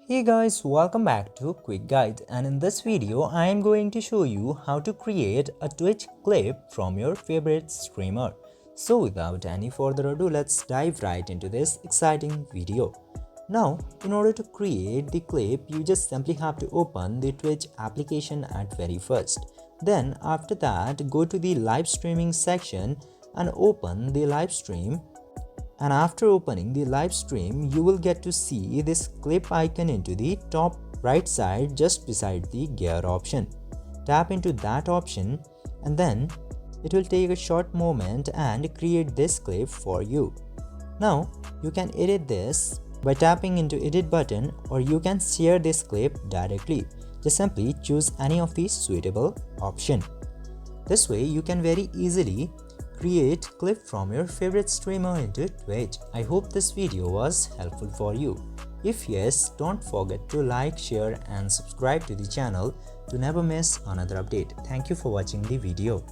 Hey guys, welcome back to Quick Guide, and in this video I am going to show you how to create a Twitch clip from your favorite streamer. So without any further ado, let's dive right into this exciting video. Now, in order to create the clip, you just simply have to open the Twitch application at very first. Then after that, go to the live streaming section and open the live stream, and after opening the live stream you will get to see this clip icon into the top right side just beside the gear option. Tap into that option and then it will take a short moment and create this clip for you. Now you can edit this by tapping into edit button, or you can share this clip directly. Just simply choose any of these suitable option. This way you can very easily create clip from your favorite streamer into Twitch. I hope this video was helpful for you. If yes, don't forget to like, share and subscribe to the channel to never miss another update. Thank you for watching the video.